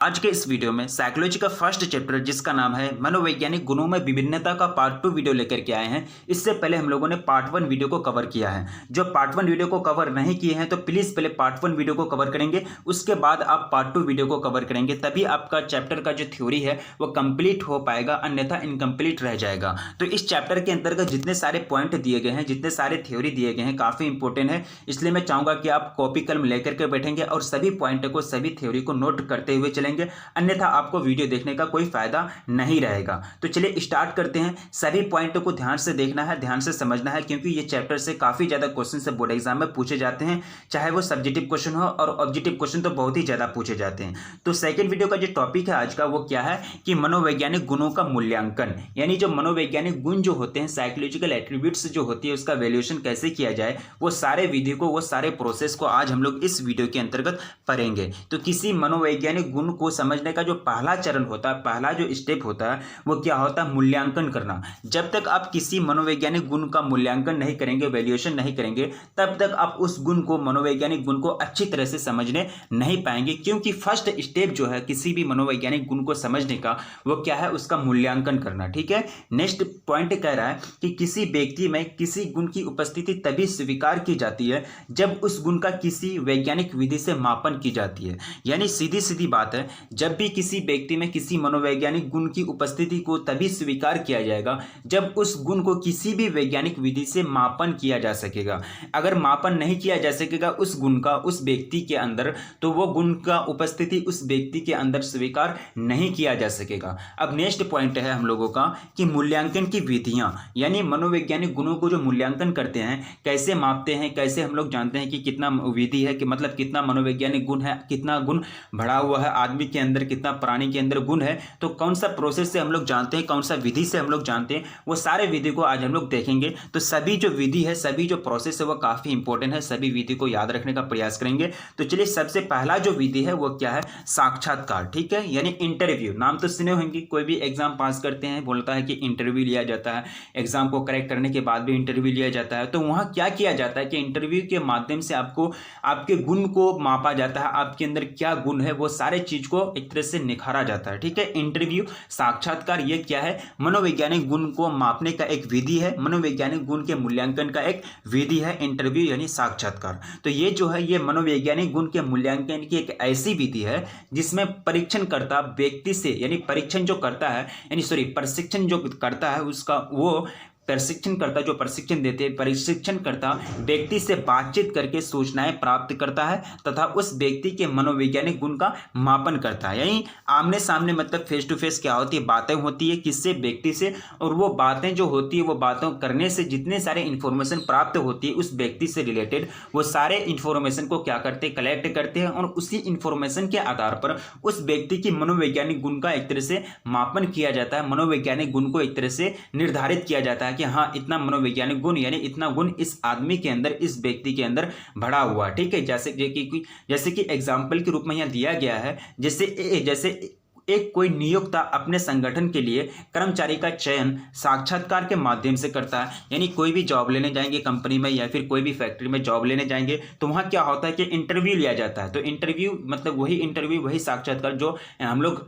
आज के इस वीडियो में साइकोलॉजी का फर्स्ट चैप्टर जिसका नाम है मनोवैज्ञानिक गुणों में विभिन्नता का पार्ट 2 वीडियो लेकर के आए हैं। इससे पहले हम लोगों ने पार्ट 1 वीडियो को कवर किया है। जो पार्ट 1 वीडियो को कवर नहीं किए हैं तो प्लीज़ पहले पार्ट 1 वीडियो को कवर करेंगे, उसके बाद आप पार्ट 2 वीडियो को कवर करेंगे, तभी आपका चैप्टर का जो थ्योरी है वो कंप्लीट हो पाएगा, अन्यथा इनकम्प्लीट रह जाएगा। तो इस चैप्टर के अंतर्गत जितने सारे पॉइंट दिए गए हैं, जितने सारे थ्योरी दिए गए हैं, काफ़ी इंपॉर्टेंट है। इसलिए मैं चाहूँगा कि आप कॉपी कलम लेकर के बैठेंगे और सभी पॉइंट को, सभी थ्योरी को नोट करते हुए चलेंगे, अन्यथा आपको वीडियो देखने का कोई फायदा नहीं रहेगा। तो चलिए स्टार्ट करते हैं। सभी पॉइंट को ध्यान से देखना है, ध्यान से समझना है, क्योंकि ये चैप्टर से काफी ज्यादा क्वेश्चन से बोर्ड एग्जाम में पूछे जाते हैं, चाहे वो सब्जेक्टिव क्वेश्चन हो और ऑब्जेक्टिव क्वेश्चन तो बहुत ही ज्यादा पूछे जाते हैं। तो सेकंड वीडियो का जो टॉपिक है आज का वो क्या है कि मनोवैज्ञानिक गुणों का मूल्यांकन, यानी जो मनोवैज्ञानिक गुण जो होते हैं, साइकोलॉजिकल एट्रीब्यूट्स जो होती है, उसका वैल्यूएशन कैसे किया जाए, वो सारे विधि को, वो सारे प्रोसेस को आज हम लोग इस वीडियो के अंतर्गत पढ़ेंगे। तो किसी मनोवैज्ञानिक गुण को समझने का जो पहला चरण होता है, पहला जो स्टेप होता है वो क्या होता है, मूल्यांकन करना। जब तक आप किसी मनोवैज्ञानिक गुण का मूल्यांकन नहीं करेंगे, वैल्यूएशन नहीं करेंगे, तब तक आप उस गुण को, मनोवैज्ञानिक गुण को अच्छी तरह से समझने नहीं पाएंगे, क्योंकि फर्स्ट स्टेप जो है किसी भी मनोवैज्ञानिक गुण को समझने का वो क्या है, उसका मूल्यांकन करना। ठीक है। नेक्स्ट पॉइंट कह रहा है कि किसी व्यक्ति में किसी गुण की उपस्थिति तभी स्वीकार की जाती है जब उस गुण का किसी वैज्ञानिक विधि से मापन की जाती है। यानी सीधी सीधी बात है, जब भी किसी व्यक्ति में किसी मनोवैज्ञानिक गुण की उपस्थिति को तभी स्वीकार किया जाएगा जब उस गुण को किसी भी वैज्ञानिक विधि से मापन किया जा सकेगा। अगर मापन नहीं किया जा सकेगा उस गुण का उस व्यक्ति के अंदर, तो वो गुण का उपस्थिति उस व्यक्ति के अंदर स्वीकार नहीं किया जा सकेगा। अब नेक्स्ट पॉइंट है हम लोगों का कि मूल्यांकन की विधियां, यानी मनोवैज्ञानिक गुणों को जो मूल्यांकन करते हैं, कैसे मापते हैं, कैसे हम लोग जानते हैं कि कितना विधि है, कि मतलब कितना मनोवैज्ञानिक गुण है, कितना गुण बढ़ा हुआ है आदमी के अंदर, कितना प्राणी के अंदर गुण है, तो कौन सा प्रोसेस से हम लोग जानते हैं, कौन सा विधि से हम लोग जानते हैं, वो सारे विधि को आज हम लोग देखेंगे। तो सभी जो विधि है, सभी जो प्रोसेस है वो काफी इंपॉर्टेंट है, सभी विधि को याद रखने का प्रयास करेंगे। तो चलिए सबसे पहला जो विधि है वो क्या है, साक्षात्कार। ठीक है, यानी इंटरव्यू। नाम तो सुने होंगे, कोई भी एग्जाम पास करते हैं बोलता है कि इंटरव्यू लिया जाता है, एग्जाम को करेक्ट करने के बाद भी इंटरव्यू लिया जाता है। तो वहां क्या किया जाता है कि इंटरव्यू के माध्यम से आपको आपके गुण को मापा जाता है, आपके अंदर क्या गुण है वो सारे चीज को एक तरह से निखारा जाता है। ठीक है, इंटरव्यू, साक्षात्कार, ये क्या है, मनोवैज्ञानिक गुण को मापने का एक विधि है, मनोवैज्ञानिक गुण के मूल्यांकन का एक विधि है इंटरव्यू यानी साक्षात्कार। तो ये जो है, ये मनोवैज्ञानिक गुण के मूल्यांकन की एक ऐसी विधि है जिसमें परीक्षण करता व्यक्ति से, यानी परीक्षण जो करता है, यानी प्रशिक्षण जो करता है उसका, वो प्रशिक्षणकर्ता जो प्रशिक्षण देते हैं, प्रशिक्षणकर्ता व्यक्ति से बातचीत करके सूचनाएं प्राप्त करता है तथा उस व्यक्ति के मनोवैज्ञानिक गुण का मापन करता है। यानी आमने सामने, मतलब फेस टू फेस क्या होती है, बातें होती है किससे, व्यक्ति से, और वो बातें जो होती है, वो बातों करने से जितने सारे इंफॉर्मेशन प्राप्त होती है उस व्यक्ति से रिलेटेड, वो सारे इंफॉर्मेशन को क्या करते हैं, कलेक्ट करते हैं, और उसी इंफॉर्मेशन के आधार पर उस व्यक्ति की मनोवैज्ञानिक गुण का एक तरह से मापन किया जाता है, मनोवैज्ञानिक गुण को एक तरह से निर्धारित किया जाता है कि हाँ, इतना मनोवैज्ञानिक गुण, यानी इतना गुण इस आदमी के अंदर, इस व्यक्ति के अंदर भरा हुआ। ठीक है, जैसे कि एग्जाम्पल के रूप में यहाँ दिया गया है, जैसे एक कोई नियोक्ता अपने संगठन के लिए कर्मचारी का चयन साक्षात्कार के माध्यम से करता है। यानी कोई भी जॉब लेने जाएंगे कंपनी में या फिर कोई भी फैक्ट्री में जॉब लेने जाएंगे, तो वहाँ क्या होता है कि इंटरव्यू लिया जाता है। तो इंटरव्यू मतलब वही इंटरव्यू, वही साक्षात्कार जो हम लोग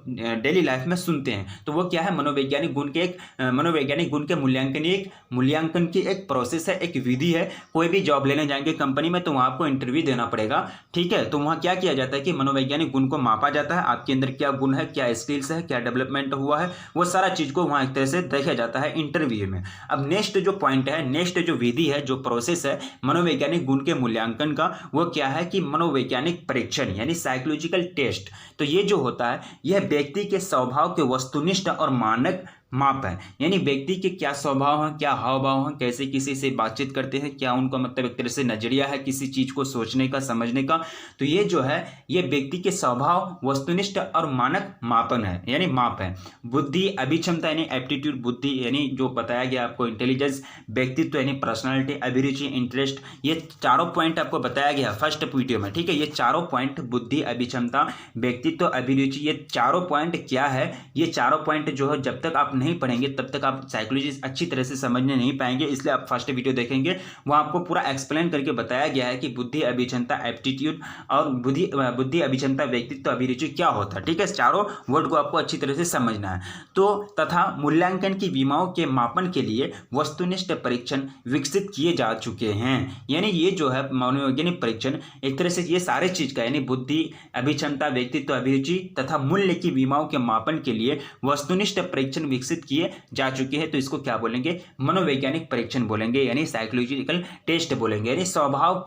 डेली लाइफ में सुनते हैं। तो वो क्या है, मनोवैज्ञानिक गुण के मनोवैज्ञानिक गुण के मूल्यांकन की एक प्रोसेस है, एक विधि है। कोई भी जॉब लेने जाएंगे कंपनी में तो वहाँ आपको इंटरव्यू देना पड़ेगा। ठीक है, तो वहाँ क्या किया जाता है कि मनोवैज्ञानिक गुण को मापा जाता है, आपके अंदर क्या गुण है, क्या स्किल्स है, क्या डेवलपमेंट हुआ है, वो सारा चीज को वहां एक तरह से देखा जाता है इंटरव्यू में। अब नेक्स्ट जो पॉइंट है, नेक्स्ट जो विधि है, जो प्रोसेस है मनोवैज्ञानिक गुण के मूल्यांकन का, वो क्या है कि मनोवैज्ञानिक परीक्षण यानी साइकोलॉजिकल टेस्ट। तो ये जो होता है, यह व्यक्ति के स्वभाव के वस्तुनिष्ठ और मानक माप है। यानी व्यक्ति के क्या स्वभाव है, क्या हाव भाव है, कैसे किसी से बातचीत करते हैं, क्या उनको मतलब एक तरह से नजरिया है किसी चीज को सोचने का, समझने का। तो ये जो है, ये व्यक्ति के स्वभाव, वस्तुनिष्ठ और मानक मापन है, यानी माप है। बुद्धि, अभिक्षमता यानी एप्टीट्यूड, बुद्धि यानी जो बताया गया आपको, इंटेलिजेंस, व्यक्तित्व यानी पर्सनालिटी, अभिरुचि, इंटरेस्ट, ये चारों पॉइंट आपको बताया गया फर्स्ट वीडियो में। ठीक है, ये चारों पॉइंट, बुद्धि, अभिक्षमता, व्यक्तित्व, अभिरुचि, ये चारों पॉइंट क्या है, ये चारों पॉइंट जो है जब तक आप नहीं पढ़ेंगे तब तक आप साइकोलॉजी अच्छी तरह से समझने नहीं पाएंगे। इसलिए आप फर्स्ट वीडियो देखेंगे, वहाँ आपको पूरा एक्सप्लेन करके बताया गया है कि बुद्धि, अभिक्षमता, एप्टीट्यूड और बुद्धि, अभिक्षमता, व्यक्तित्व, अभिरुचि क्या होता है। ठीक है, चारों वर्ड को आपको अच्छी तरह से समझना है। तो तथा मूल्यांकन की विमाओं के मापन के लिए वस्तुनिष्ठ परीक्षण विकसित किए जा चुके हैं। यानी ये जो है मनोवैज्ञानिक परीक्षण एक तरह से ये सारे चीज का यानी बुद्धि, अभिक्षमता, व्यक्तित्व, अभिरुचि तथा मूल्य की विमाओं के मापन के लिए वस्तुनिष्ठ परीक्षण विकसित किए जा चुके हैं। तो इसको क्या बोलेंगे? मनोवैज्ञानिक परीक्षण बोलेंगे, यानी साइकोलॉजिकल टेस्ट बोलेंगे। यानी स्वभाव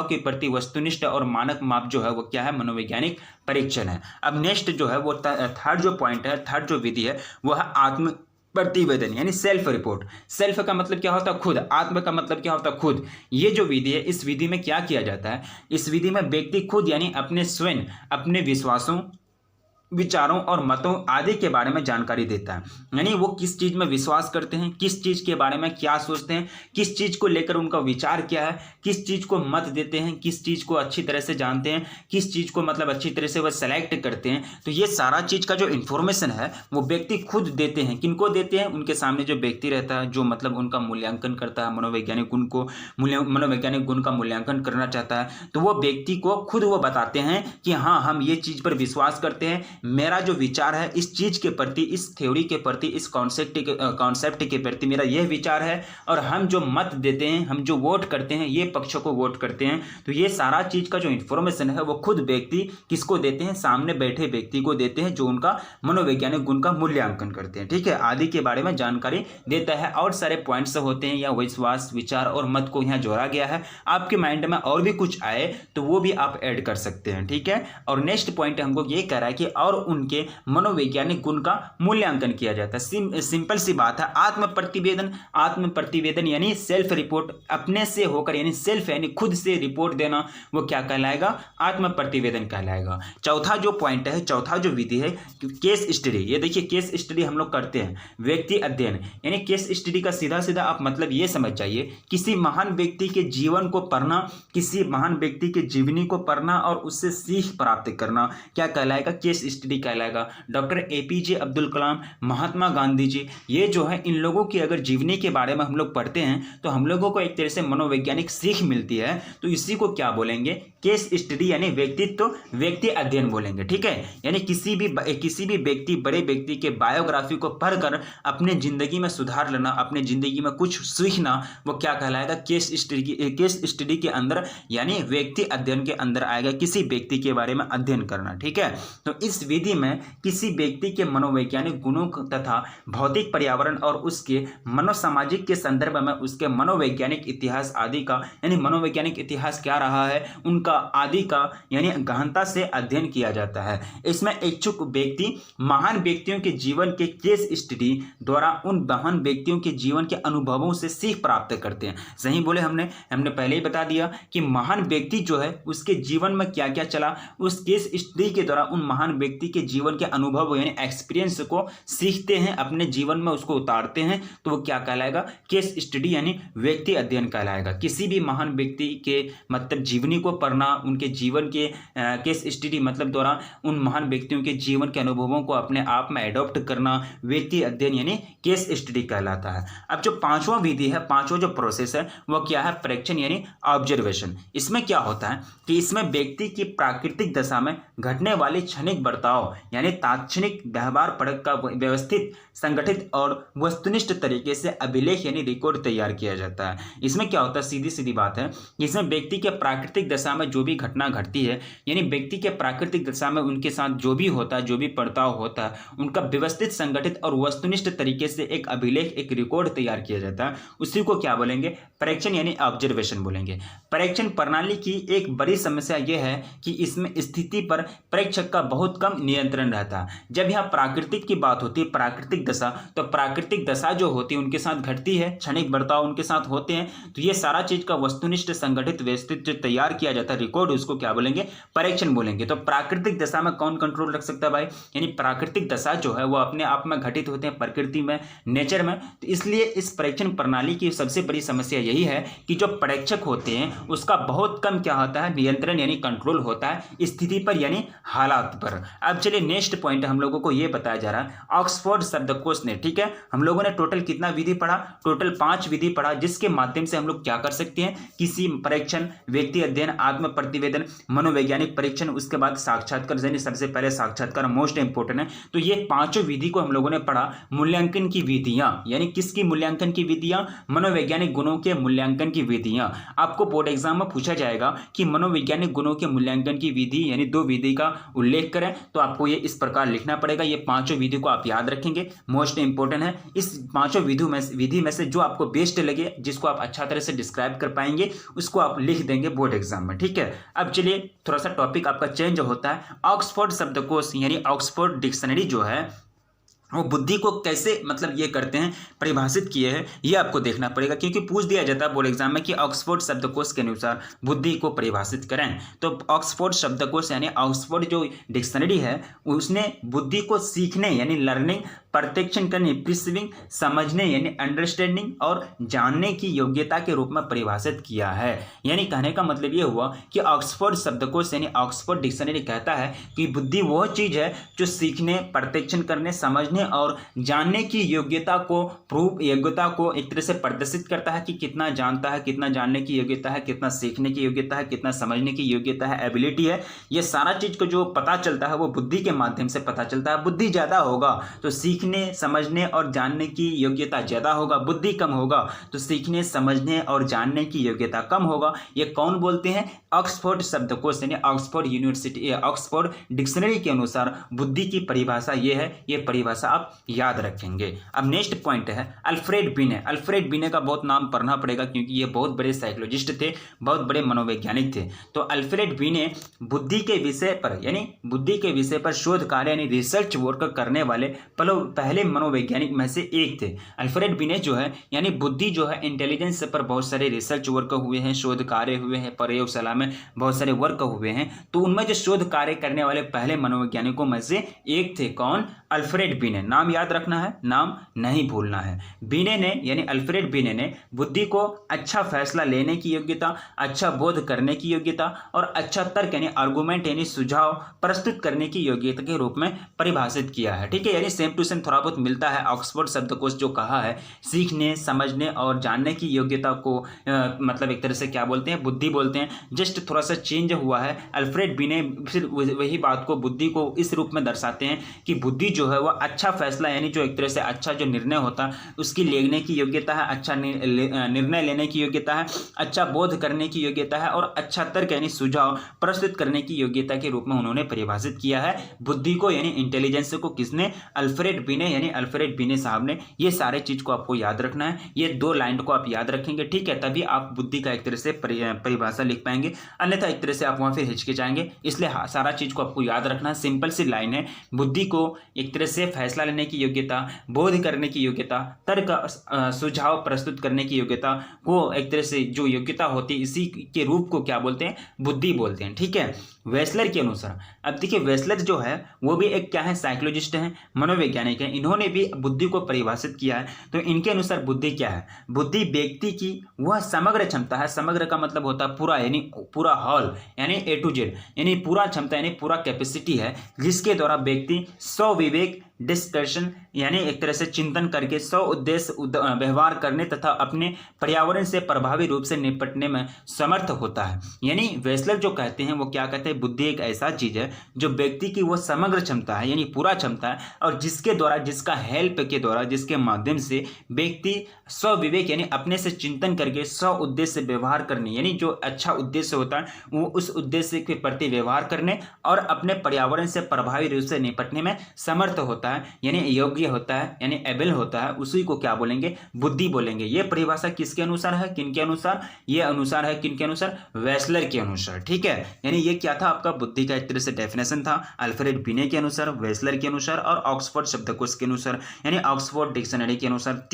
के प्रति वस्तुनिष्ठ और मानक माप जो है वो क्या है? मनोवैज्ञानिक परीक्षण है। अब नेक्स्ट जो है वो थर्ड जो पॉइंट है, थर्ड जो विधि है वो है आत्म प्रतिवेदन यानी सेल्फ रिपोर्ट। सेल्फ का मतलब क्या होता है? खुद। आत्म का मतलब क्या होता है? खुद। ये जो विधि है, इस विधि में क्या किया जाता है? इस विधि में व्यक्ति खुद यानी अपने स्वयं अपने विश्वासों, विचारों और मतों आदि के बारे में जानकारी देता है। यानी वो किस चीज में विश्वास करते हैं, किस चीज के बारे में क्या सोचते हैं, किस चीज को लेकर उनका विचार क्या है, किस चीज को मत देते हैं, किस चीज को अच्छी तरह से जानते हैं, किस चीज को मतलब अच्छी तरह से वह सेलेक्ट करते हैं। तो ये सारा चीज का जो इन्फॉर्मेशन है वो व्यक्ति खुद देते हैं। किनको देते हैं? उनके सामने जो व्यक्ति रहता है, जो मतलब उनका मूल्यांकन करता है, मनोवैज्ञानिक गुण का मूल्यांकन करना चाहता है, तो वो व्यक्ति को खुद वो बताते हैं कि हाँ, हम ये चीज पर विश्वास करते हैं, मेरा जो विचार है इस चीज के प्रति, इस थ्योरी के प्रति, इस कॉन्सेप्ट के प्रति मेरा यह विचार है, और हम जो मत देते हैं, हम जो वोट करते हैं, ये पक्षों को वोट करते हैं। तो ये सारा चीज का जो इन्फॉर्मेशन है वो खुद व्यक्ति किसको देते हैं? सामने बैठे व्यक्ति को देते हैं, जो उनका मनोवैज्ञानिक गुण का मूल्यांकन करते हैं। ठीक है, आदि के बारे में जानकारी देता है। और सारे पॉइंट्स होते हैं या विश्वास, विचार और मत को यहाँ जोड़ा गया है। आपके माइंड में और भी कुछ आए तो वो भी आप ऐड कर सकते हैं। ठीक है, और नेक्स्ट पॉइंट हमको ये कह रहा है कि और उनके मनोवैज्ञानिक गुण का मूल्यांकन किया जाता है। सिंपल सी बात है। आत्म प्रतिवेदन यानी सेल्फ रिपोर्ट, अपने से होकर यानी सेल्फ यानी खुद से रिपोर्ट देना, वो क्या कहलाएगा? आत्म प्रतिवेदन कहलाएगा। चौथा जो पॉइंट है, चौथा जो विधि है, केस स्टडी। ये देखिए, केस स्टडी हम लोग करते हैं, व्यक्ति अध्ययन। यानी केस स्टडी का सीधा सीधा आप मतलब ये समझ जाइए, किसी महान व्यक्ति के जीवन को पढ़ना, किसी महान व्यक्ति के जीवनी को पढ़ना और उससे सीख प्राप्त करना क्या कहलाएगा? केस स्टडी कहलाएगा। डॉक्टर एपीजे अब्दुल कलाम, महात्मा गांधी जी, ये जो है इन लोगों की अगर जीवनी के बारे में हम लोग पढ़ते हैं तो हम लोगों को एक तरह से मनोवैज्ञानिक सीख मिलती है। तो इसी को क्या बोलेंगे? केस स्टडी यानी व्यक्ति अध्ययन बोलेंगे। ठीक है, यानी किसी भी व्यक्ति, बड़े व्यक्ति के बायोग्राफी को पढ़कर अपने जिंदगी में सुधार लेना, अपने जिंदगी में कुछ सीखना, वो क्या कहलाएगा? केस स्टडी के अंदर यानी व्यक्ति अध्ययन के अंदर आएगा, किसी व्यक्ति के बारे में अध्ययन करना। ठीक है, तो इस विधि में किसी व्यक्ति के मनोवैज्ञानिक गुणों तथा भौतिक पर्यावरण और उसके मनोसामाजिक के संदर्भ में उसके मनोवैज्ञानिक इतिहास आदि का यानी मनोवैज्ञानिक इतिहास क्या रहा है, उनका आदि का यानी गहनता से अध्ययन किया जाता है। इसमें इच्छुक व्यक्ति महान व्यक्तियों के जीवन के केस स्टडी द्वारा उन महान व्यक्तियों के जीवन के अनुभवों से सीख प्राप्त करते हैं। सही बोले हमने पहले ही बता दिया कि महान व्यक्ति जो है उसके जीवन में क्या क्या चला, उस केस स्टडी के द्वारा उन महान व्यक्ति के जीवन के अनुभव यानी एक्सपीरियंस को सीखते हैं, अपने जीवन में उसको उतारते हैं। तो वो क्या कहलाएगा? केस स्टडी यानी व्यक्ति अध्ययन कहलाएगा। किसी भी महान व्यक्ति के मतलब जीवनी को पढ़ना, उनके जीवन के केस स्टडी मतलब द्वारा उन महान व्यक्तियों के जीवन के अनुभवों को अपने आप में एडॉप्ट करना, व्यक्ति अध्ययन यानी केस स्टडी कहलाता है। अब जो पांचवा विधि है, पांचवा जो प्रोसेस है वो क्या है? परीक्षण यानी ऑब्जर्वेशन। इसमें क्या होता है कि इसमें व्यक्ति की प्राकृतिक दशा में घटने वाले क्षणिक बर्ताव यानी तात्क्षणिक व्यवहार पड़क का व्यवस्थित, संगठित और वस्तुनिष्ठ तरीके से अभिलेख यानी रिकॉर्ड तैयार किया जाता है। इसमें क्या होता है? सीधी बात है, इसमें व्यक्ति के प्राकृतिक दशा में जो भी घटना घटती है यानी व्यक्ति के प्राकृतिक दशा में उनके साथ जो भी होता है, जो भी बर्ताव होता है, उनका व्यवस्थित, संगठित और वस्तुनिष्ठ तरीके से एक अभिलेख, एक रिकॉर्ड तैयार किया जाता है। उसी को क्या बोलेंगे? परीक्षण यानी ऑब्जर्वेशन बोलेंगे। परीक्षण प्रणाली की एक बड़ी समस्या यह है कि इसमें स्थिति पर परीक्षक का बहुत कम नियंत्रण रहता है। जब यहाँ प्राकृतिक की बात होती है, प्राकृतिक दशा, तो प्राकृतिक दशा जो होती है उनके साथ घटती है, क्षणिक बर्ताव उनके साथ होते हैं, तो ये सारा चीज का वस्तुनिष्ठ, संगठित, व्यवस्थित जो तैयार किया जाता है रिकॉर्ड, उसको क्या बोलेंगे? परीक्षण बोलेंगे। तो प्राकृतिक दशा में कौन कंट्रोल रख सकता है भाई? यानी प्राकृतिक दशा जो है वो अपने आप में घटित होते हैं प्रकृति में, नेचर में। तो इसलिए इस परीक्षण प्रणाली की सबसे बड़ी समस्या यही है कि जो परीक्षक होते हैं उसका बहुत कम क्या होता है? नियंत्रण यानी कंट्रोल होता है स्थिति पर यानी हालात पर। अब चलिए नेक्स्ट पॉइंट हम लोगों को ये बताया जा रहा है ऑक्सफोर्ड शब्दकोश ने, ठीक है। हम लोगों ने टोटल कितना विधि पढ़ा, टोटल 5 विधि पढ़ा, जिसके माध्यम से हम लोग क्या कर सकते हैं, किसी परीक्षण, व्यक्ति अध्ययन, आत्म प्रतिवेदन, मनोवैज्ञानिक परीक्षण, उसके बाद साक्षात्कार, यानी सबसे पहले साक्षात्कार मोस्ट इंपोर्टेंट है। तो ये 5 विधि को हम लोगों ने पढ़ा। मूल्यांकन की विधियां, यानी किसकी मूल्यांकन की विधियां, मनोवैज्ञानिक गुणों के मूल्यांकन की विधियां। आपको बोर्ड एग्जाम में पूछा जाएगा कि मनोवैज्ञानिक गुणों के मूल्यांकन की विधि यानी 2 विधि का उल्लेख करें, तो आपको ये इस प्रकार लिखना पड़ेगा। ये 5 विधि को आप याद रखेंगे, मोस्ट इंपोर्टेंट है। इस 5 विधि में से जो आपको बेस्ट लगे, जिसको आप अच्छा तरह से डिस्क्राइब कर पाएंगे, उसको आप लिख देंगे बोर्ड एग्जाम में, ठीक है। अब चलिए थोड़ा सा टॉपिक आपका चेंज होता है। ऑक्सफोर्ड शब्दकोश यानी ऑक्सफोर्ड डिक्शनरी जो है वो बुद्धि को कैसे मतलब ये करते हैं, परिभाषित किए हैं, ये आपको देखना पड़ेगा, क्योंकि पूछ दिया जाता है बोर्ड एग्जाम में कि ऑक्सफोर्ड शब्दकोश के अनुसार बुद्धि को परिभाषित करें। तो ऑक्सफोर्ड शब्दकोश यानी ऑक्सफोर्ड जो डिक्शनरी है उसने बुद्धि को सीखने यानी लर्निंग, प्रत्यक्षण करने प्रिसीविंग, समझने यानी अंडरस्टैंडिंग और जानने की योग्यता के रूप में परिभाषित किया है। यानी कहने का मतलब ये हुआ कि ऑक्सफोर्ड शब्दकोश यानी ऑक्सफोर्ड डिक्शनरी कहता है कि बुद्धि वह चीज है जो सीखने, प्रत्यक्षण करने, समझने और जानने की योग्यता को एक तरह से प्रदर्शित करता है कि कितना जानता है, कितना जानने की योग्यता है, कितना सीखने की योग्यता है, कितना समझने की योग्यता है, एबिलिटी है। ये सारा चीज को जो पता चलता है वो बुद्धि के माध्यम से पता चलता है। बुद्धि ज्यादा होगा तो सीखने, समझने और जानने की योग्यता ज्यादा होगा, बुद्धि कम होगा तो सीखने, समझने और जानने की योग्यता कम होगा। ये कौन बोलते हैं, ऑक्सफोर्ड शब्दकोश यानी ऑक्सफोर्ड यूनिवर्सिटी ऑक्सफोर्ड डिक्शनरी के अनुसार बुद्धि की परिभाषा ये है। ये परिभाषा आप याद रखेंगे। अब नेक्स्ट पॉइंट है अल्फ्रेड बिने। अल्फ्रेड बिने का बहुत नाम पढ़ना पड़ेगा क्योंकि ये बहुत बड़े साइकोलॉजिस्ट थे, बहुत बड़े मनोवैज्ञानिक थे। तो अल्फ्रेड बिने बुद्धि के विषय पर यानी बुद्धि के विषय पर शोध कार्य यानी रिसर्च वर्क करने वाले पहले मनोवैज्ञानिक में से एक थे। अल्फ्रेड बिने जो है यानी बुद्धि जो है इंटेलिजेंस पर बहुत सारे रिसर्च वर्क हुए हैं, शोध कार्य हुए हैं, प्रयोगशाला में बहुत सारे वर्क हुए हैं। तो उनमें जो शोध कार्य करने वाले पहले मनोवैज्ञानिकों में से एक थे कौन, अल्फ्रेड बिने। नाम याद रखना है, नाम नहीं भूलना है। बिने ने यानी अल्फ्रेड बिने ने बुद्धि को अच्छा फैसला लेने की योग्यता, अच्छा बोध करने की योग्यता और अच्छा तर्क यानी आर्गुमेंट यानी सुझाव प्रस्तुत करने की योग्यता के रूप में परिभाषित किया है, ठीक है। यानी सेम टू सेम थोड़ा बहुत मिलता है। ऑक्सफोर्ड शब्दकोश जो कहा है सीखने, समझने और जानने की योग्यता को मतलब एक तरह से क्या बोलते हैं, बुद्धि बोलते हैं। जस्ट थोड़ा सा चेंज हुआ है। अल्फ्रेड बिने फिर वही बात को, बुद्धि को इस रूप में दर्शाते हैं कि बुद्धि जो है वह अच्छा फैसला यानी जो एक तरह से अच्छा जो निर्णय होता है उसकी लेने की योग्यता है, अच्छा निर्णय लेने की योग्यता है, अच्छा बोध करने की योग्यता है और अच्छा तर्क यानी सुझाव प्रस्तुत करने की योग्यता के रूप में उन्होंने परिभाषित किया है बुद्धि को यानी इंटेलिजेंस को। किसने, अल्फ्रेड बिने यानी अल्फ्रेड बिने साहब ने। ये सारे चीज को आपको याद रखना है, ये 2 लाइन को आप याद रखेंगे, ठीक है, तभी आप बुद्धि का एक तरह से परिभाषा लिख पाएंगे, अन्यथा एक तरह से आप वहां फिर हिचकिचाएंगे। इसलिए सारा चीज को आपको याद रखना है। सिंपल सी लाइन है, बुद्धि को एक तरह से फैसला लेने की योग्यता, बोध करने की योग्यता, तर्क सुझाव प्रस्तुत करने की योग्यता को एक तरह से जो योग्यता होती है इसी के रूप को क्या बोलते हैं, बुद्धि बोलते हैं, ठीक है। वेस्लर के अनुसार, अब देखिए वेस्लर जो है वो भी एक क्या है, साइकोलॉजिस्ट हैं, मनोवैज्ञानिक हैं। इन्होंने भी बुद्धि को परिभाषित किया है। तो इनके अनुसार बुद्धि क्या है, बुद्धि व्यक्ति की वह समग्र क्षमता है। समग्र का मतलब होता है पूरा, यानी पूरा हॉल यानी A to Z यानी पूरा क्षमता यानी पूरा कैपेसिटी है, जिसके द्वारा व्यक्ति स्वविवेक, डिस्कशन यानी एक तरह से चिंतन करके स्व उद्देश्य व्यवहार करने तथा अपने पर्यावरण से प्रभावी रूप से निपटने में समर्थ होता है। यानी वेस्लर जो कहते हैं वो क्या कहते हैं, बुद्धि एक ऐसा चीज है जो व्यक्ति की वो समग्र क्षमता है यानी पूरा क्षमता है, और जिसके द्वारा, जिसका हेल्प के द्वारा, जिसके माध्यम से व्यक्ति स्वविवेक यानी अपने से चिंतन करके स्व उद्देश्य व्यवहार करने यानी जो अच्छा उद्देश्य होता है वो उस उद्देश्य के प्रति व्यवहार करने और अपने पर्यावरण से प्रभावी रूप से निपटने में समर्थ होता है, यानी योग्य होता है, यानी एबल होता है, उसी को क्या बोलेंगे, बुद्धि बोलेंगे। ये परिभाषा किसके अनुसार है, किनके अनुसार, ये अनुसार है किनके अनुसार, वेस्लर के अनुसार, ठीक है। यानी ये क्या था आपका बुद्धि का एक तरह से डेफिनेशन था, अल्फ्रेड बिने के अनुसार, वेस्लर के अनुसार और ऑक्सफोर्ड शब्दकोश के अनुसार यानी ऑक्सफोर्ड डिक्शनरी के अनुसार।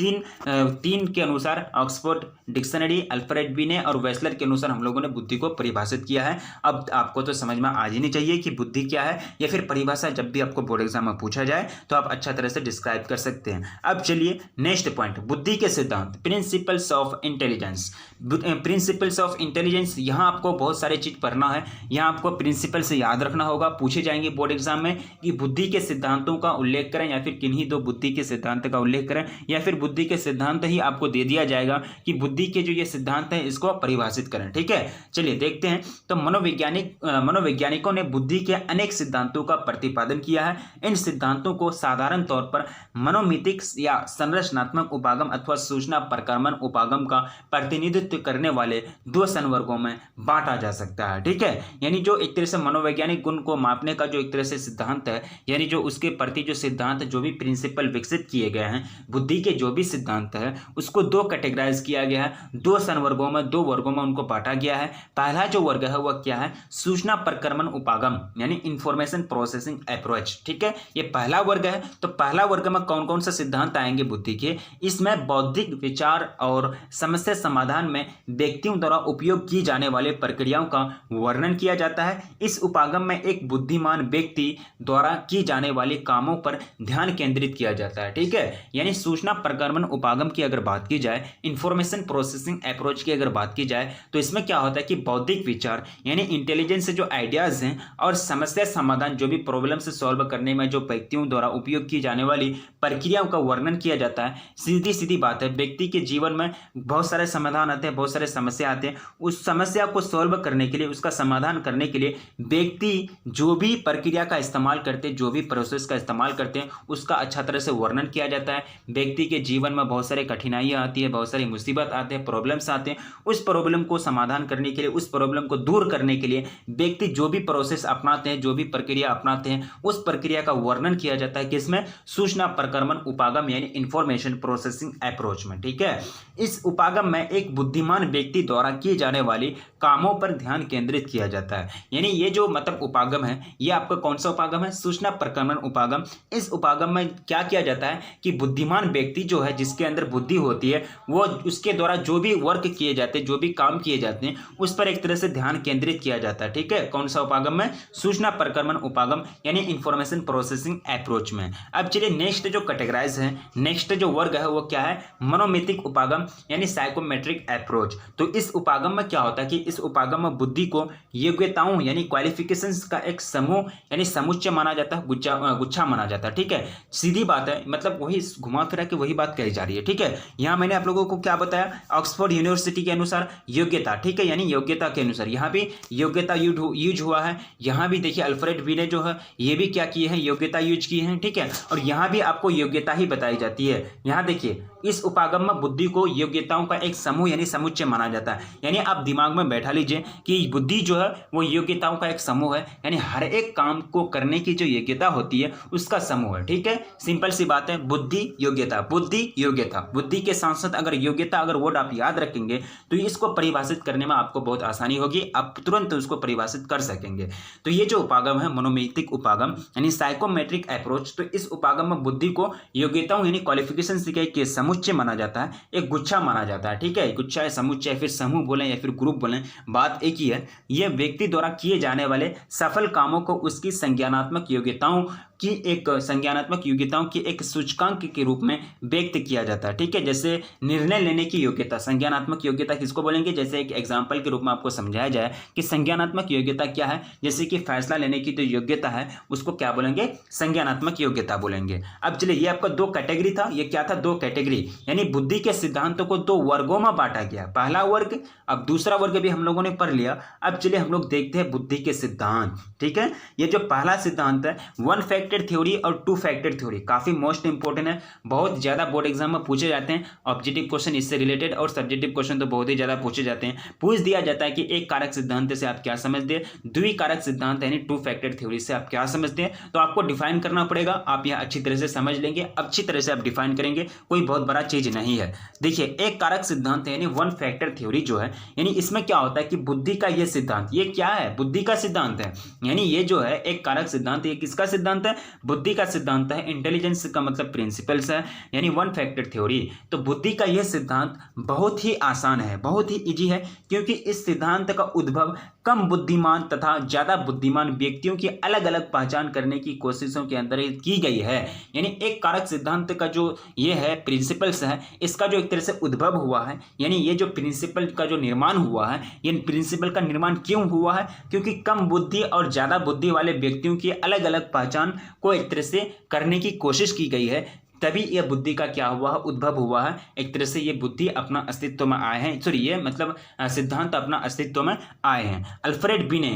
तीन के अनुसार ऑक्सफोर्ड डिक्शनरी, अल्फ्रेड बिने और वेस्लर के अनुसार हम लोगों ने बुद्धि को परिभाषित किया है। अब आपको तो समझ में आ जानी चाहिए कि बुद्धि क्या है, या फिर परिभाषा जब भी आपको बोर्ड एग्जाम में पूछा जाए तो आप अच्छा तरह से डिस्क्राइब कर सकते हैं। अब चलिए नेक्स्ट पॉइंट, बुद्धि के सिद्धांत, principles of intelligence. Principles of intelligence, यहाँ आपको बहुत सारे चीज पढ़ना है। यहाँ आपको प्रिंसिपल से याद रखना होगा, पूछे जाएंगे बोर्ड एग्जाम में कि बुद्धि के सिद्धांतों का उल्लेख करें या फिर किन्हीं दो बुद्धि के सिद्धांत का उल्लेख करें, या फिर बुद्धि के सिद्धांत ही आपको दे दिया जाएगा कि बुद्धि के जो ये सिद्धांत है इसको परिभाषित करें। ठीक है, चलिए देखते हैं। तो मनोवैज्ञानिकों ने बुद्धि के अनेक सिद्धांतों का प्रतिपादन किया है। इन सिद्धांतों को साधारण तौर पर मनोमितिक या संरचनात्मक उपागम अथवा सूचना प्रक्रमण उपागम का प्रतिनिधित्व करने वाले दो संवर्गों में बांटा जा सकता है। ठीक है, यानी जो एक तरह से मनोवैज्ञानिक गुण को मापने का जो एक तरह से सिद्धांत है, यानी जो उसके प्रति जो सिद्धांत जो भी प्रिंसिपल विकसित किए गए हैं, बुद्धि के जो भी सिद्धांत है उसको दो कैटेगराइज किया गया है, दो संवर्गों में, दो वर्गों में उनको बांटा गया है। पहला जो वर्ग है वह क्या है, सूचना प्रक्रमण उपागम यानी इंफॉर्मेशन प्रोसेसिंग अप्रोच। ठीक है, ये पहला वर्ग है। तो पहला वर्ग में कौन कौन से सिद्धांत आएंगे बुद्धि के, इसमें बौद्धिक विचार और समस्या समाधान में व्यक्तियों द्वारा उपयोग की जाने वाले प्रक्रियाओं का वर्णन किया जाता है। इस उपागम में एक बुद्धिमान व्यक्ति द्वारा की जाने वाले कामों पर ध्यान केंद्रित किया जाता है। ठीक है, यानी सूचना प्रक्रमण उपागम की अगर बात की जाए, इंफॉर्मेशन प्रोसेसिंग अप्रोच की अगर बात की जाए, तो इसमें क्या होता है कि बौद्धिक विचार यानी इंटेलिजेंस से जो आइडियाज हैं और समस्या समाधान जो भी प्रॉब्लम से सॉल्व करने में जो व्यक्तियों द्वारा उपयोग की जाने वाली प्रक्रियाओं का वर्णन किया जाता है। सीधी सीधी बात है, व्यक्ति के जीवन में बहुत सारे समाधान आते हैं, बहुत सारे समस्या आते हैं। उस समस्या को सॉल्व करने के लिए, उसका समाधान करने के लिए व्यक्ति जो भी प्रक्रिया का इस्तेमाल करते हैं, जो भी प्रोसेस का इस्तेमाल करते हैं, उसका अच्छा तरह से वर्णन किया जाता है। व्यक्ति के जीवन में बहुत सारे कठिनाइयाँ आती है, बहुत सारी मुसीबत आते हैं, प्रॉब्लम्स आते हैं। उस प्रॉब्लम को समाधान करने के लिए, उस प्रॉब्लम को दूर करने के लिए व्यक्ति जो भी प्रोसेस अपनाते हैं, जो भी प्रक्रिया अपनाते हैं, उस प्रक्रिया का वर्णन किया जाता है किसमें, सूचना प्रक्रमण उपागम यानी इंफॉर्मेशन प्रोसेसिंग अप्रोच में। ठीक है, इस उपागम में एक बुद्धिमान व्यक्ति द्वारा किए जाने वाली कामों पर ध्यान केंद्रित किया जाता है। यानी ये जो मतलब उपागम है, ये आपका कौन सा उपागम है, सूचना प्रक्रमण उपागम। इस उपागम में क्या किया जाता है कि बुद्धिमान व्यक्ति जो है, जिसके अंदर बुद्धि होती है, वो उसके द्वारा जो भी वर्क किए जाते हैं, जो भी काम किए जाते हैं, उस पर एक तरह से ध्यान केंद्रित किया जाता है। ठीक है, कौन सा उपागम में, सूचना प्रक्रमण उपागम यानी इंफॉर्मेशन प्रोसेसिंग अप्रोच में। अब चलिए नेक्स्ट जो कैटेगराइज है, नेक्स्ट जो वर्ग है वो क्या है, मनोमितिक उपागम यानी साइकोमेट्रिक अप्रोच। तो इस उपागम में क्या होता है कि इस उपागम में बुद्धि को योग्यताओं यानी क्वालिफिकेशंस का एक समूह यानी समुच्चय माना जाता है, गुच्छा माना जाता है। ठीक है, सीधी बात है, मतलब वही घुमा फिरा के वही बात कही जा रही है। ठीक है, यहाँ मैंने आप लोगों को क्या बताया, ऑक्सफोर्ड यूनिवर्सिटी के अनुसार योग्यता। ठीक है, यानी योग्यता के अनुसार यहाँ भी योग्यता यूज हुआ है। यहाँ भी देखिए अल्फ्रेड बी ने जो है ये भी क्या किए हैं, योग्यता यूज की है। ठीक है, और यहाँ भी आपको योग्यता ही बताई जाती है। यहाँ देखिए इस उपागम में बुद्धि को योग्यताओं का एक समूह यानी समुच्चय माना जाता है। यानी आप दिमाग में बैठा लीजिए कि बुद्धि जो है वो योग्यताओं का एक समूह है, यानी हर एक काम को करने की जो योग्यता होती है उसका समूह है। ठीक है, सिंपल सी बात है, बुद्धि योग्यता, बुद्धि योग्यता, बुद्धि के साथ साथ अगर योग्यता अगर वर्ड आप याद रखेंगे तो इसको परिभाषित करने में आपको बहुत आसानी होगी, आप तुरंत उसको परिभाषित कर सकेंगे। तो ये जो उपागम है मनोमितिक उपागम यानी साइकोमेट्रिक अप्रोच, तो इस उपागम में बुद्धि को योग्यताओं यानी क्वालिफिकेशन के समुच्चय माना जाता है, एक गुच्छा माना जाता है। ठीक है, गुच्छा है, समुच्चय, फिर समूह बोलें या फिर ग्रुप बोलें, बात एक ही है। यह व्यक्ति द्वारा किए जाने वाले सफल कामों को उसकी संज्ञानात्मक योग्यताओं की एक सूचकांक के रूप में व्यक्त किया जाता है। ठीक है, जैसे निर्णय लेने की योग्यता, संज्ञानात्मक योग्यता किसको बोलेंगे, जैसे एक एग्जांपल के रूप में आपको समझाया जाए कि संज्ञानात्मक योग्यता क्या है, जैसे कि फैसला लेने की जो योग्यता है उसको क्या बोलेंगे, संज्ञानात्मक योग्यता बोलेंगे। अब चलिए ये आपका दो कैटेगरी था, ये क्या था, दो कैटेगरी, यानी बुद्धि के सिद्धांतों को दो वर्गों में बांटा गया, पहला वर्ग, अब दूसरा वर्ग भी हम लोगों ने पढ़ लिया। अब चलिए हम लोग देखते हैं बुद्धि के सिद्धांत। ठीक है, ये जो पहला सिद्धांत है, वन फैक्टर थ्योरी और टू फैक्टर थ्योरी, काफी मोस्ट इंपोर्टेंट है, बहुत ज्यादा बोर्ड एग्जाम में पूछे जाते हैं। ऑब्जेक्टिव क्वेश्चन इससे रिलेटेड और सब्जेक्टिव क्वेश्चन तो बहुत ही ज्यादा पूछे जाते हैं। पूछ दिया जाता है कि एक कारक सिद्धांत से आप क्या समझते हैं, द्विकारक सिद्धांत यानी टू फैक्टर थ्योरी से आप क्या समझते हैं, तो आपको डिफाइन करना पड़ेगा। आप यह अच्छी तरह से समझ लेंगे, अच्छी तरह से आप डिफाइन करेंगे, कोई बहुत बड़ा चीज नहीं है। देखिए एक कारक सिद्धांत यानी वन फैक्टर थ्योरी जो है, यानी इसमें क्या होता है कि बुद्धि का यह सिद्धांत, ये क्या है, बुद्धि का सिद्धांत है। यानी ये जो है एक कारक सिद्धांत, ये किसका सिद्धांत है, बुद्धि का सिद्धांत है। इंटेलिजेंस का मतलब प्रिंसिपल्स है, यानी वन फैक्टर थ्योरी। तो बुद्धि का यह सिद्धांत बहुत ही आसान है, बहुत ही इजी है, क्योंकि इस सिद्धांत का उद्भव कम बुद्धिमान तथा ज़्यादा बुद्धिमान व्यक्तियों की अलग अलग पहचान करने की कोशिशों के अंदर की गई है। यानी एक कारक सिद्धांत का जो ये है प्रिंसिपल्स है, इसका जो एक तरह से उद्भव हुआ है, यानी ये जो प्रिंसिपल का जो निर्माण हुआ है, ये प्रिंसिपल का निर्माण क्यों हुआ है? क्योंकि कम बुद्धि और ज़्यादा बुद्धि वाले व्यक्तियों की अलग अलग पहचान को एक तरह से करने की कोशिश की गई है, तभी यह बुद्धि का क्या हुआ है, उद्भव हुआ है। एक तरह से ये बुद्धि अपना अस्तित्व में आए हैं, सॉरी ये मतलब सिद्धांत अपना अस्तित्व में आए हैं। अल्फ्रेड बिने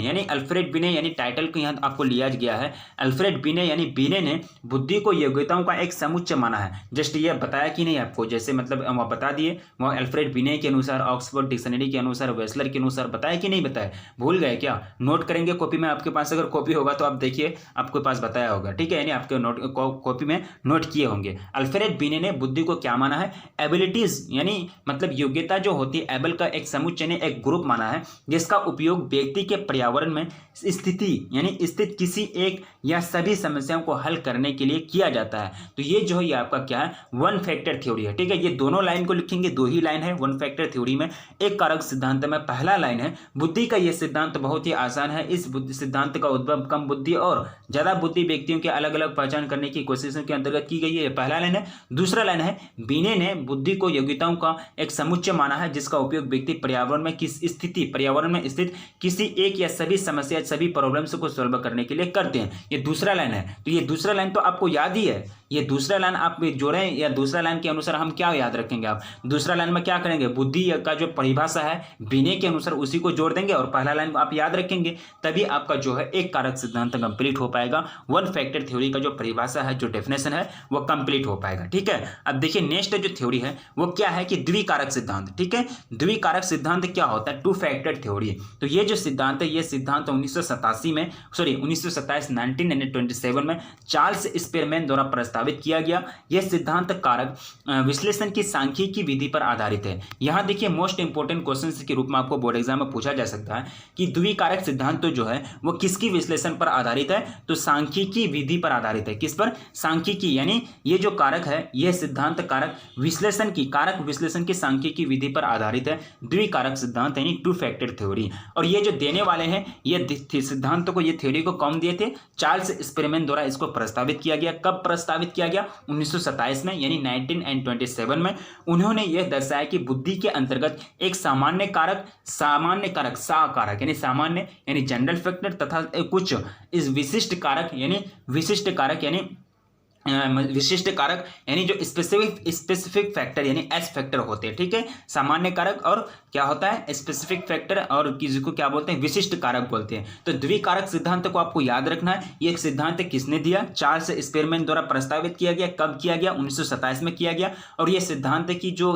यानी टाइटल को यहाँ आपको लिया गया है। अल्फ्रेड बिने यानी बिने ने बुद्धि को योग्यताओं का एक समुच्चय माना है। जस्ट ये बताया कि नहीं आपको, जैसे मतलब वह बता दिए, वह अल्फ्रेड बिने के अनुसार, ऑक्सफोर्ड डिक्शनरी के अनुसार, वेस्लर के अनुसार बताया कि नहीं बताया, भूल गए क्या? नोट करेंगे कॉपी में, आपके पास अगर कॉपी होगा तो आप देखिए आपके पास बताया होगा, ठीक है, यानी आपके नोट कॉपी में नोट किए होंगे। अल्फ्रेड बिने ने बुद्धि को क्या माना है? एबिलिटीज यानी मतलब योग्यता जो होती है, एबल का एक समुच्चय ने एक ग्रुप माना है जिसका उपयोग व्यक्ति के पर्यावरण में स्थित किसी एक या सभी समस्याओं को हल करने के लिए किया जाता है। तो ये जो है ये आपका क्या है, वन फैक्टर थ्योरी है, ठीक है। ये दोनों लाइन को लिखेंगे, दो ही लाइन है वन फैक्टर थ्योरी में। एक कारक सिद्धांत में पहला लाइन है बुद्धि का ये सिद्धांत बहुत ही आसान है। इस सिद्धांत का उद्भव कम बुद्धि और ज्यादा बुद्धि व्यक्तियों के अलग अलग पहचान करने की कोशिशों के अंतर्गत की गई है, पहला लाइन है। दूसरा लाइन है बिने ने बुद्धि को योग्यताओं का एक समुच्चय माना है जिसका उपयोग व्यक्ति पर्यावरण में स्थित किसी एक या सभी समस्या, सभी प्रॉब्लम्स को सॉल्व करने के लिए करते हैं। ये दूसरा लाइन है। तो ये दूसरा लाइन तो आपको याद ही है, ये दूसरा लाइन आप जोड़ें या दूसरा लाइन के अनुसार हम क्या याद रखेंगे, आप दूसरा लाइन में क्या करेंगे, बुद्धि का जो परिभाषा है बिने के अनुसार उसी को जोड़ देंगे और पहला लाइन आप याद रखेंगे, तभी आपका जो है एक कारक सिद्धांत कंप्लीट हो पाएगा। वन फैक्टर थ्योरी का जो परिभाषा है, जो डेफिनेशन है, वो कंप्लीट हो पाएगा, ठीक है। अब देखिए नेक्स्ट जो थ्योरी है वो क्या है कि द्विकारक सिद्धांत, ठीक है। द्विकारक सिद्धांत क्या होता है? Two factor theory. तो ये जो सिद्धांत है, ये सिद्धांत 1927 में चार्ल्स स्पेरमैन द्वारा प्रस्तावित किया गया। यह सिद्धांत कारक विश्लेषण की सांख्यिकी विधि पर आधारित है। यहां देखिए मोस्ट इंपोर्टेंट क्वेश्चन के रूप में आपको बोर्ड एग्जाम में पूछा जा सकता है कि द्विकारक सिद्धांत तो जो है वो किसकी विश्लेषण पर आधारित है? तो सांख्यिकी विधि पर आधारित है। किस पर? सांख्यिकी, यानी ये जो कारक है, यह सिद्धांत कारक विश्लेषण की सांख्यिकी विधि पर आधारित है। द्विकारक सिद्धांत यानी टू फैक्टर थ्योरी। और ये जो देने वाले हैं ये सिद्धांत को, ये थ्योरी को कौन दिए थे? चार्ल्स स्पेरमैन द्वारा इसको प्रस्तावित किया गया। कब प्रस्तावित किया गया? 1927 में, यानी 1927 में। उन्होंने यह दर्शाया कि बुद्धि के अंतर्गत एक सामान्य कारक सा कारक यानी सामान्य यानी जनरल फैक्टर तथा कुछ इस विशिष्ट कारक यानी जो स्पेसिफिक फैक्टर यानी एस फैक्टर होते हैं, ठीक है। सामान्य कारक और क्या होता है? स्पेसिफिक फैक्टर, और किसी क्या बोलते हैं? विशिष्ट कारक बोलते हैं। तो द्विकारक सिद्धांत को आपको याद रखना है। ये सिद्धांत किसने दिया? चार्ल्स स्पेरमैन द्वारा प्रस्तावित किया गया। कब किया गया? 1927 में किया गया। और ये सिद्धांत जो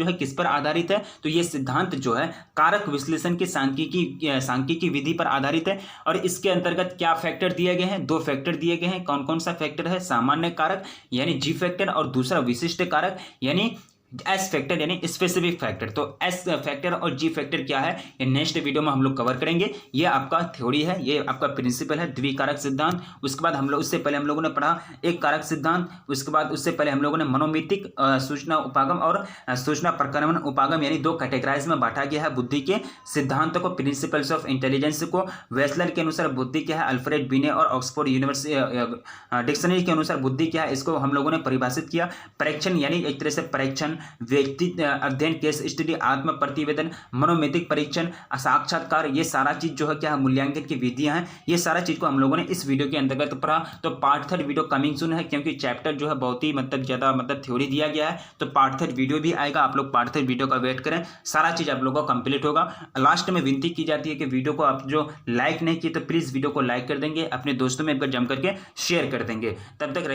है किस पर आधारित है? तो ये सिद्धांत जो है कारक विश्लेषण की सांख्यिकी विधि पर आधारित है। और इसके अंतर्गत क्या फैक्टर दिए गए हैं? 2 फैक्टर दिए गए हैं। कौन कौन सा फैक्टर है? सामान्य कारक यानी जी फैक्टर, और दूसरा विशिष्ट कारक यानी एस फैक्टर यानी स्पेसिफिक फैक्टर। तो एस फैक्टर और जी फैक्टर क्या है, ये नेक्स्ट वीडियो में हम लोग कवर करेंगे। ये आपका थ्योरी है, ये आपका प्रिंसिपल है द्विकारक सिद्धांत। उसके बाद उससे पहले हम लोगों ने पढ़ा एक कारक सिद्धांत। उसके बाद उससे पहले हम लोगों ने मनोमितिक, सूचना उपागम और सूचना प्रक्रमण उपागम, यानी 2 कैटेगराइज में बांटा गया है बुद्धि के सिद्धांत को, प्रिंसिपल्स ऑफ इंटेलिजेंस को। वेस्लर के अनुसार बुद्धि क्या है, अल्फ्रेड बिने और ऑक्सफोर्ड यूनिवर्सिटी डिक्शनरी के अनुसार बुद्धि क्या है, इसको हम लोगों ने परिभाषित किया। परीक्षण यानी एक तरह से परीक्षण, व्यक्ति अध्ययन, केस स्टडी, आत्म प्रतिवेदन, मनोमितिक परीक्षण, साक्षात्कार, ये सारा चीज जो है क्या मूल्यांकन की विधियां हैं। ये सारा चीज को हम लोगों ने इस वीडियो के अंतर्गत पढ़ा। तो पार्ट 3 वीडियो कमिंग सून है, क्योंकि चैप्टर जो है बहुत ही ज्यादा थ्योरी दिया गया है। तो पार्ट 3 वीडियो भी आएगा, आप लोग पार्ट 3 वीडियो का वेट करें, सारा चीज आप लोगों का कंप्लीट होगा। लास्ट में विनती की जाती है कि वीडियो को आप जो लाइक नहीं किए तो प्लीज वीडियो को लाइक कर देंगे, अपने दोस्तों में एक बार जम करके शेयर कर देंगे। तब तक